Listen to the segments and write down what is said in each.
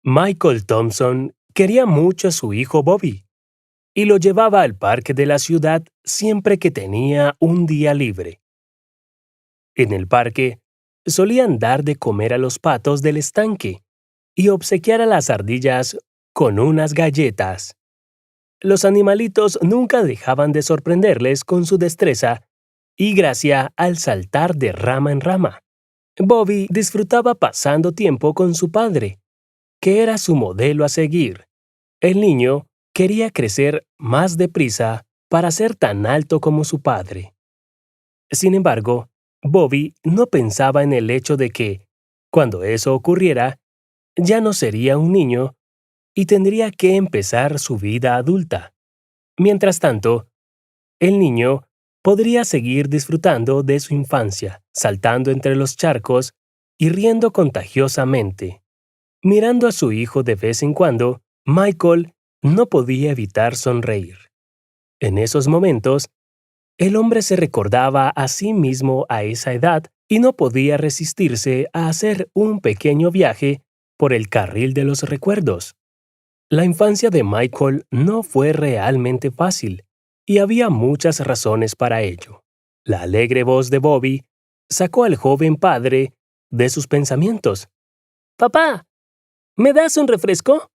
Michael Thompson quería mucho a su hijo Bobby y lo llevaba al parque de la ciudad siempre que tenía un día libre. En el parque, solían dar de comer a los patos del estanque y obsequiar a las ardillas con unas galletas. Los animalitos nunca dejaban de sorprenderles con su destreza y gracia al saltar de rama en rama. Bobby disfrutaba pasando tiempo con su padre, que era su modelo a seguir. El niño quería crecer más deprisa para ser tan alto como su padre. Sin embargo, Bobby no pensaba en el hecho de que, cuando eso ocurriera, ya no sería un niño y tendría que empezar su vida adulta. Mientras tanto, el niño podría seguir disfrutando de su infancia, saltando entre los charcos y riendo contagiosamente. Mirando a su hijo de vez en cuando, Michael no podía evitar sonreír. En esos momentos, el hombre se recordaba a sí mismo a esa edad y no podía resistirse a hacer un pequeño viaje por el carril de los recuerdos. La infancia de Michael no fue realmente fácil, y había muchas razones para ello. La alegre voz de Bobby sacó al joven padre de sus pensamientos. «Papá, ¿me das un refresco?»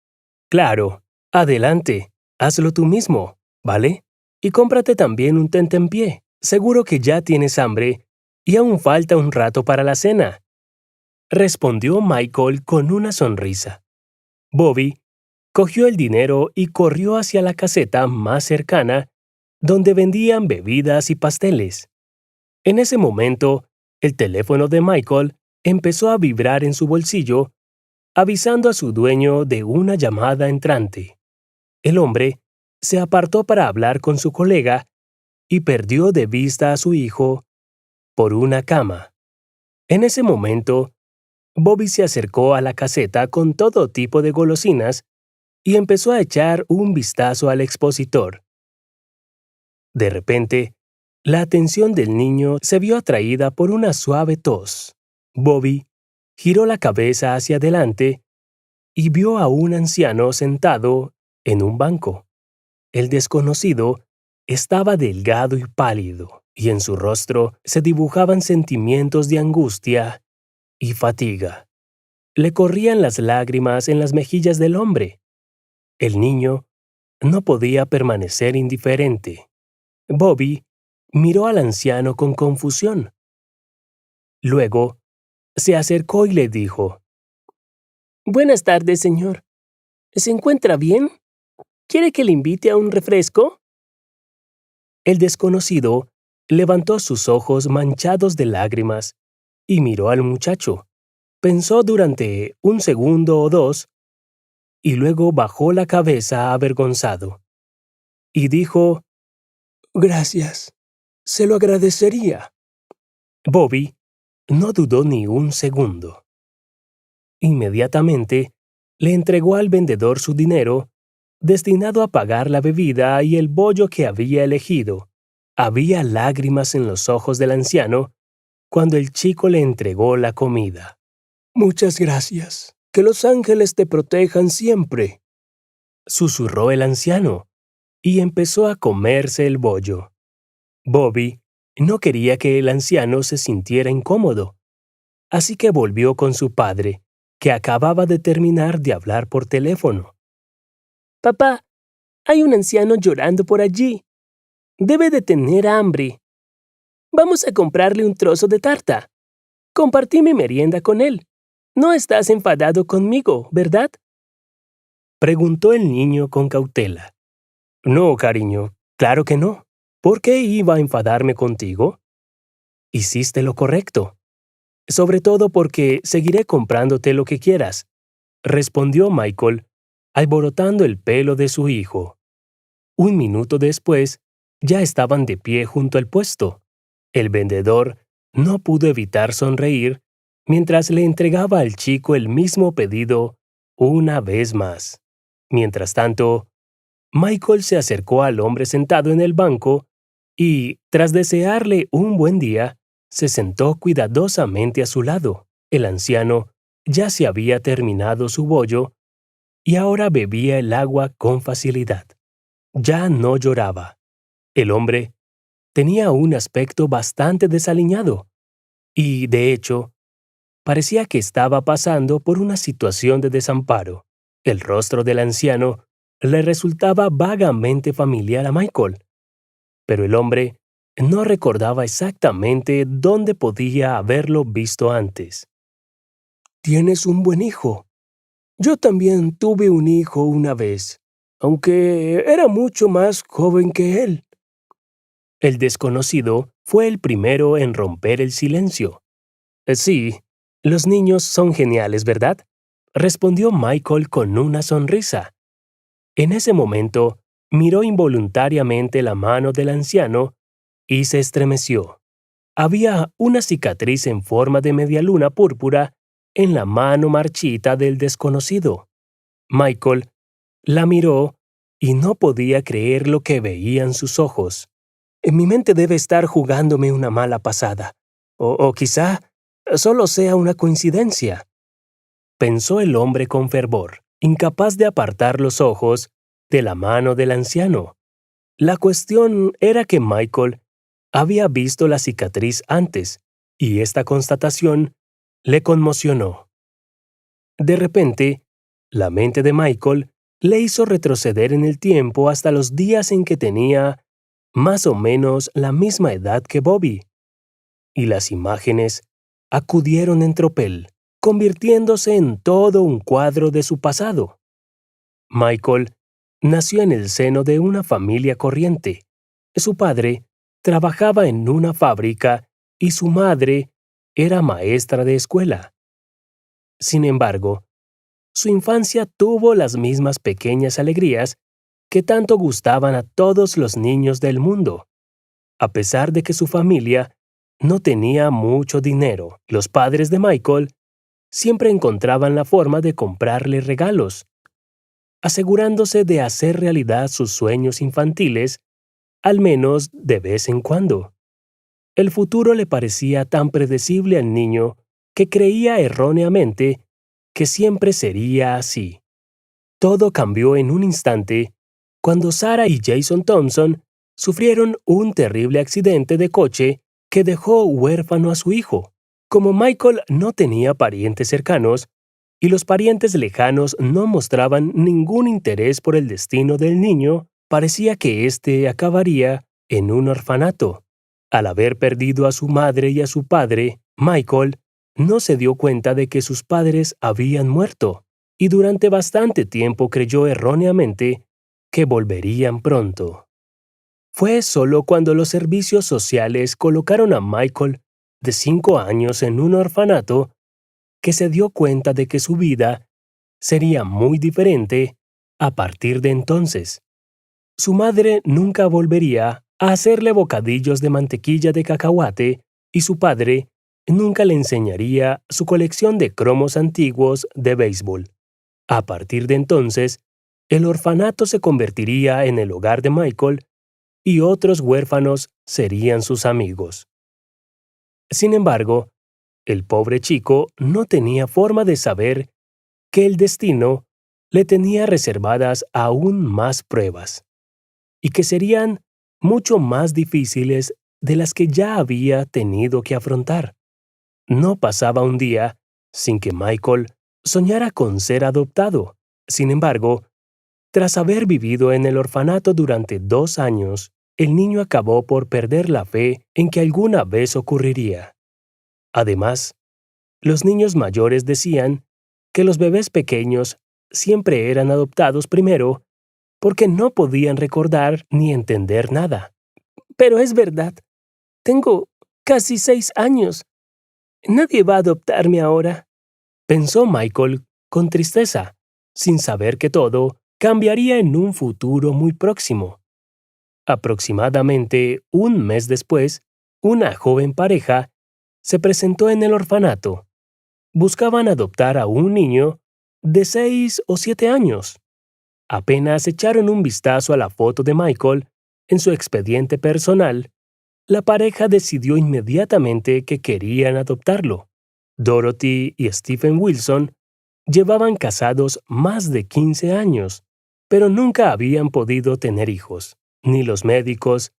«Claro, adelante, hazlo tú mismo, ¿vale? Y cómprate también un tentempié. Seguro que ya tienes hambre y aún falta un rato para la cena», respondió Michael con una sonrisa. Bobby cogió el dinero y corrió hacia la caseta más cercana, donde vendían bebidas y pasteles. En ese momento, el teléfono de Michael empezó a vibrar en su bolsillo, avisando a su dueño de una llamada entrante. El hombre se apartó para hablar con su colega y perdió de vista a su hijo por una cama. En ese momento, Bobby se acercó a la caseta con todo tipo de golosinas y empezó a echar un vistazo al expositor. De repente, la atención del niño se vio atraída por una suave tos. Bobby giró la cabeza hacia adelante y vio a un anciano sentado en un banco. El desconocido estaba delgado y pálido, y en su rostro se dibujaban sentimientos de angustia y fatiga. Le corrían las lágrimas en las mejillas del hombre. El niño no podía permanecer indiferente. Bobby miró al anciano con confusión. Luego, se acercó y le dijo: «Buenas tardes, señor. ¿Se encuentra bien? ¿Quiere que le invite a un refresco?» El desconocido levantó sus ojos manchados de lágrimas y miró al muchacho. Pensó durante un segundo o dos y luego bajó la cabeza avergonzado. Y dijo: «Gracias. Se lo agradecería». Bobby no dudó ni un segundo. Inmediatamente, le entregó al vendedor su dinero, destinado a pagar la bebida y el bollo que había elegido. Había lágrimas en los ojos del anciano cuando el chico le entregó la comida. «Muchas gracias. Que los ángeles te protejan siempre», susurró el anciano, y empezó a comerse el bollo. Bobby no quería que el anciano se sintiera incómodo, así que volvió con su padre, que acababa de terminar de hablar por teléfono. «Papá, hay un anciano llorando por allí. Debe de tener hambre. Vamos a comprarle un trozo de tarta. Compartí mi merienda con él. No estás enfadado conmigo, ¿verdad?», preguntó el niño con cautela. «No, cariño, claro que no. ¿Por qué iba a enfadarme contigo? Hiciste lo correcto. Sobre todo porque seguiré comprándote lo que quieras», respondió Michael, alborotando el pelo de su hijo. Un minuto después, ya estaban de pie junto al puesto. El vendedor no pudo evitar sonreír mientras le entregaba al chico el mismo pedido una vez más. Mientras tanto, Michael se acercó al hombre sentado en el banco y, tras desearle un buen día, se sentó cuidadosamente a su lado. El anciano ya se había terminado su bollo y ahora bebía el agua con facilidad. Ya no lloraba. El hombre tenía un aspecto bastante desaliñado y, de hecho, parecía que estaba pasando por una situación de desamparo. El rostro del anciano le resultaba vagamente familiar a Michael, pero el hombre no recordaba exactamente dónde podía haberlo visto antes. «Tienes un buen hijo. Yo también tuve un hijo una vez, aunque era mucho más joven que él». El desconocido fue el primero en romper el silencio. «Sí, los niños son geniales, ¿verdad?», respondió Michael con una sonrisa. En ese momento, miró involuntariamente la mano del anciano y se estremeció. Había una cicatriz en forma de media luna púrpura en la mano marchita del desconocido. Michael la miró y no podía creer lo que veían sus ojos. «En mi mente debe estar jugándome una mala pasada. O quizá solo sea una coincidencia», pensó el hombre con fervor, incapaz de apartar los ojos de la mano del anciano. La cuestión era que Michael había visto la cicatriz antes, y esta constatación le conmocionó. De repente, la mente de Michael le hizo retroceder en el tiempo hasta los días en que tenía más o menos la misma edad que Bobby, y las imágenes acudieron en tropel, convirtiéndose en todo un cuadro de su pasado. Michael nació en el seno de una familia corriente. Su padre trabajaba en una fábrica y su madre era maestra de escuela. Sin embargo, su infancia tuvo las mismas pequeñas alegrías que tanto gustaban a todos los niños del mundo. A pesar de que su familia no tenía mucho dinero, los padres de Michael siempre encontraban la forma de comprarle regalos, asegurándose de hacer realidad sus sueños infantiles, al menos de vez en cuando. El futuro le parecía tan predecible al niño que creía erróneamente que siempre sería así. Todo cambió en un instante cuando Sarah y Jason Thompson sufrieron un terrible accidente de coche que dejó huérfano a su hijo. Como Michael no tenía parientes cercanos y los parientes lejanos no mostraban ningún interés por el destino del niño, parecía que éste acabaría en un orfanato. Al haber perdido a su madre y a su padre, Michael no se dio cuenta de que sus padres habían muerto, y durante bastante tiempo creyó erróneamente que volverían pronto. Fue solo cuando los servicios sociales colocaron a Michael, de 5 años, en un orfanato, que se dio cuenta de que su vida sería muy diferente a partir de entonces. Su madre nunca volvería a hacerle bocadillos de mantequilla de cacahuate y su padre nunca le enseñaría su colección de cromos antiguos de béisbol. A partir de entonces, el orfanato se convertiría en el hogar de Michael y otros huérfanos serían sus amigos. Sin embargo, el pobre chico no tenía forma de saber que el destino le tenía reservadas aún más pruebas, y que serían mucho más difíciles de las que ya había tenido que afrontar. No pasaba un día sin que Michael soñara con ser adoptado. Sin embargo, tras haber vivido en el orfanato durante 2 años, el niño acabó por perder la fe en que alguna vez ocurriría. Además, los niños mayores decían que los bebés pequeños siempre eran adoptados primero porque no podían recordar ni entender nada. «Pero es verdad. Tengo casi 6 años. Nadie va a adoptarme ahora», pensó Michael con tristeza, sin saber que todo cambiaría en un futuro muy próximo. Aproximadamente un mes después, una joven pareja se presentó en el orfanato. Buscaban adoptar a un niño de 6 o 7 años. Apenas echaron un vistazo a la foto de Michael en su expediente personal, la pareja decidió inmediatamente que querían adoptarlo. Dorothy y Stephen Wilson Llevaban casados más de 15 años, pero nunca habían podido tener hijos. Ni los médicos,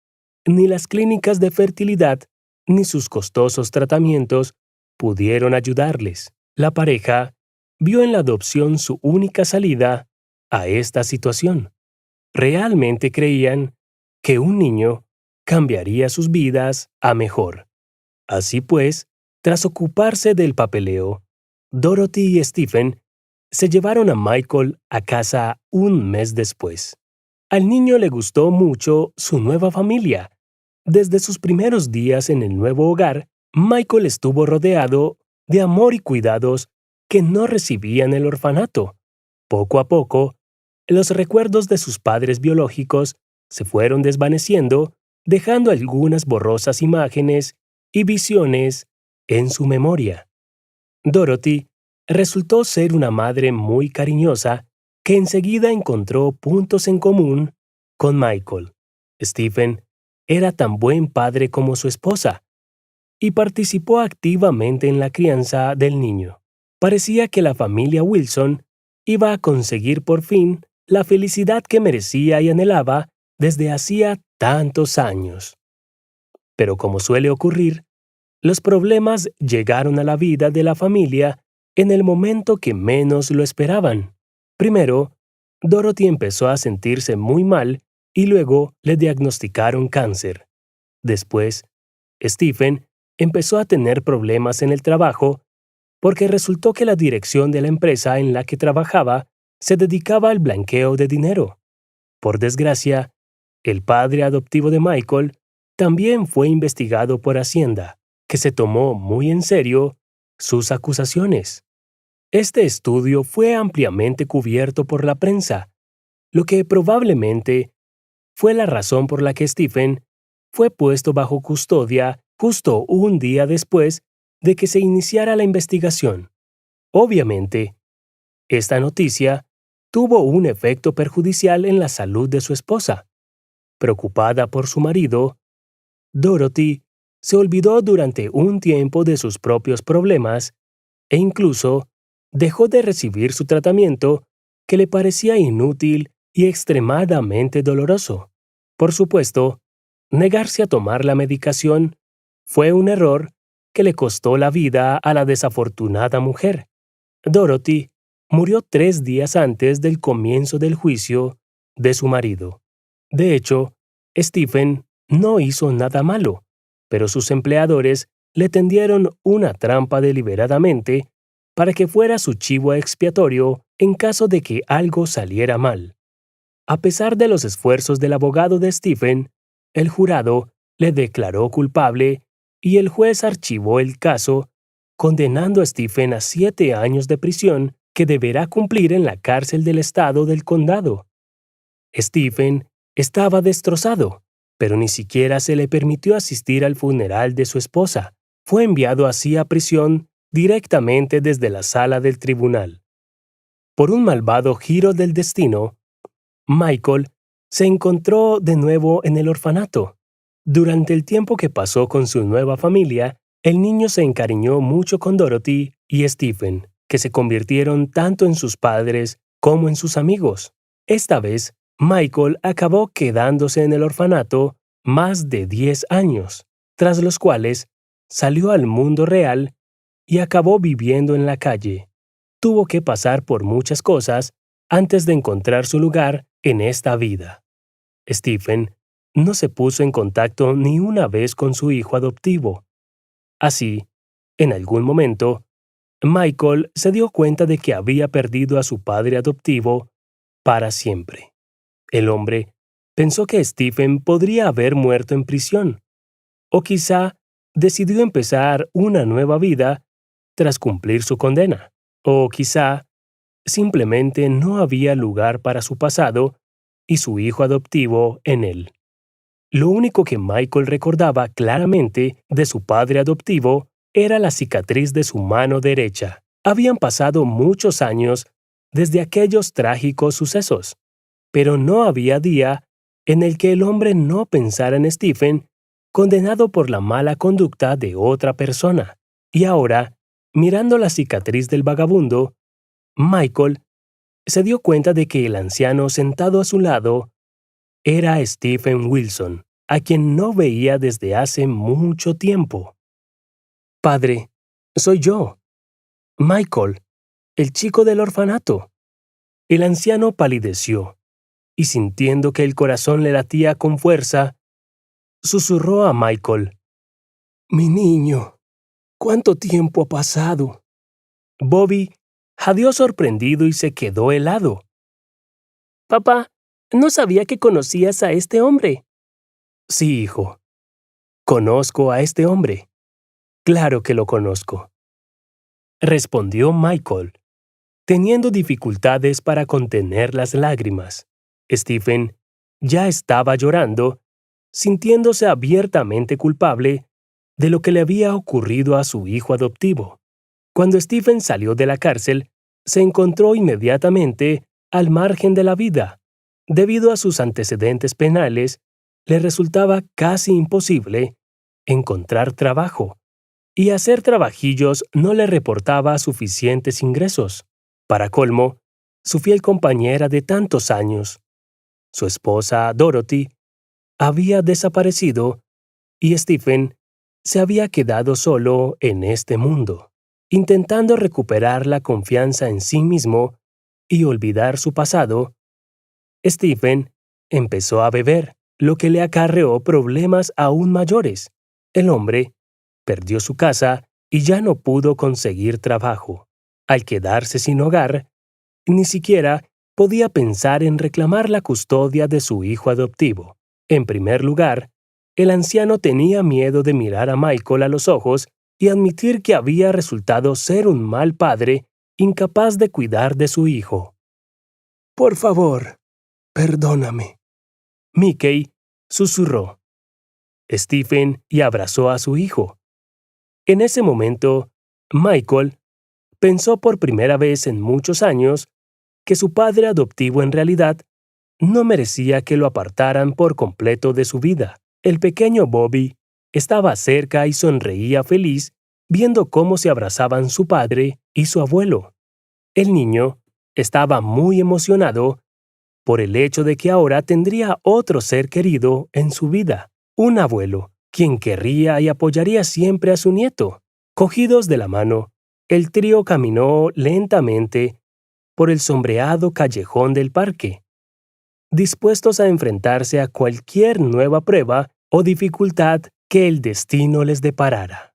ni las clínicas de fertilidad, ni sus costosos tratamientos pudieron ayudarles. La pareja vio en la adopción su única salida a esta situación. Realmente creían que un niño cambiaría sus vidas a mejor. Así pues, tras ocuparse del papeleo, Dorothy y Stephen se llevaron a Michael a casa un mes después. Al niño le gustó mucho su nueva familia. Desde sus primeros días en el nuevo hogar, Michael estuvo rodeado de amor y cuidados que no recibía en el orfanato. Poco a poco, los recuerdos de sus padres biológicos se fueron desvaneciendo, dejando algunas borrosas imágenes y visiones en su memoria. Dorothy resultó ser una madre muy cariñosa que enseguida encontró puntos en común con Michael. Stephen era tan buen padre como su esposa y participó activamente en la crianza del niño. Parecía que la familia Wilson iba a conseguir por fin la felicidad que merecía y anhelaba desde hacía tantos años. Pero como suele ocurrir, los problemas llegaron a la vida de la familia en el momento que menos lo esperaban. Primero, Dorothy empezó a sentirse muy mal y luego le diagnosticaron cáncer. Después, Stephen empezó a tener problemas en el trabajo porque resultó que la dirección de la empresa en la que trabajaba se dedicaba al blanqueo de dinero. Por desgracia, el padre adoptivo de Michael también fue investigado por Hacienda, que se tomó muy en serio sus acusaciones. Este estudio fue ampliamente cubierto por la prensa, lo que probablemente fue la razón por la que Stephen fue puesto bajo custodia justo un día después de que se iniciara la investigación. Obviamente, esta noticia tuvo un efecto perjudicial en la salud de su esposa. Preocupada por su marido, Dorothy se olvidó durante un tiempo de sus propios problemas e incluso dejó de recibir su tratamiento que le parecía inútil y extremadamente doloroso. Por supuesto, negarse a tomar la medicación fue un error que le costó la vida a la desafortunada mujer. Dorothy murió 3 días antes del comienzo del juicio de su marido. De hecho, Stephen no hizo nada malo, pero sus empleadores le tendieron una trampa deliberadamente para que fuera su chivo expiatorio en caso de que algo saliera mal. A pesar de los esfuerzos del abogado de Stephen, el jurado le declaró culpable y el juez archivó el caso, condenando a Stephen a 7 años de prisión que deberá cumplir en la cárcel del estado del condado. Stephen estaba destrozado, pero ni siquiera se le permitió asistir al funeral de su esposa. Fue enviado así a prisión directamente desde la sala del tribunal. Por un malvado giro del destino, Michael se encontró de nuevo en el orfanato. Durante el tiempo que pasó con su nueva familia, el niño se encariñó mucho con Dorothy y Stephen, que se convirtieron tanto en sus padres como en sus amigos. Esta vez, Michael acabó quedándose en el orfanato más de 10 años, tras los cuales salió al mundo real y acabó viviendo en la calle. Tuvo que pasar por muchas cosas antes de encontrar su lugar en esta vida. Stephen no se puso en contacto ni una vez con su hijo adoptivo. Así, en algún momento, Michael se dio cuenta de que había perdido a su padre adoptivo para siempre. El hombre pensó que Stephen podría haber muerto en prisión, o quizá decidió empezar una nueva vida tras cumplir su condena, o quizá simplemente no había lugar para su pasado y su hijo adoptivo en él. Lo único que Michael recordaba claramente de su padre adoptivo era la cicatriz de su mano derecha. Habían pasado muchos años desde aquellos trágicos sucesos, pero no había día en el que el hombre no pensara en Stephen condenado por la mala conducta de otra persona. Y ahora, mirando la cicatriz del vagabundo, Michael se dio cuenta de que el anciano sentado a su lado era Stephen Wilson, a quien no veía desde hace mucho tiempo. Padre, soy yo, Michael, el chico del orfanato. El anciano palideció y, sintiendo que el corazón le latía con fuerza, susurró a Michael: «Mi niño, ¿cuánto tiempo ha pasado?» Bobby jadeó sorprendido y se quedó helado. «Papá, no sabía que conocías a este hombre». «Sí, hijo. Conozco a este hombre. Claro que lo conozco», respondió Michael, teniendo dificultades para contener las lágrimas. Stephen ya estaba llorando, sintiéndose abiertamente culpable de lo que le había ocurrido a su hijo adoptivo. Cuando Stephen salió de la cárcel, se encontró inmediatamente al margen de la vida. Debido a sus antecedentes penales, le resultaba casi imposible encontrar trabajo, y hacer trabajillos no le reportaba suficientes ingresos. Para colmo, su fiel compañera de tantos años, su esposa Dorothy, había desaparecido y Stephen se había quedado solo en este mundo. Intentando recuperar la confianza en sí mismo y olvidar su pasado, Stephen empezó a beber, lo que le acarreó problemas aún mayores. El hombre perdió su casa y ya no pudo conseguir trabajo. Al quedarse sin hogar, ni siquiera podía pensar en reclamar la custodia de su hijo adoptivo. En primer lugar, el anciano tenía miedo de mirar a Michael a los ojos y admitir que había resultado ser un mal padre incapaz de cuidar de su hijo. «Por favor, perdóname», Mickey susurró. Stephen y abrazó a su hijo. En ese momento, Michael pensó por primera vez en muchos años que su padre adoptivo en realidad no merecía que lo apartaran por completo de su vida. El pequeño Bobby estaba cerca y sonreía feliz viendo cómo se abrazaban su padre y su abuelo. El niño estaba muy emocionado por el hecho de que ahora tendría otro ser querido en su vida, un abuelo, quien querría y apoyaría siempre a su nieto. Cogidos de la mano, el trío caminó lentamente por el sombreado callejón del parque, dispuestos a enfrentarse a cualquier nueva prueba o dificultad que el destino les deparara.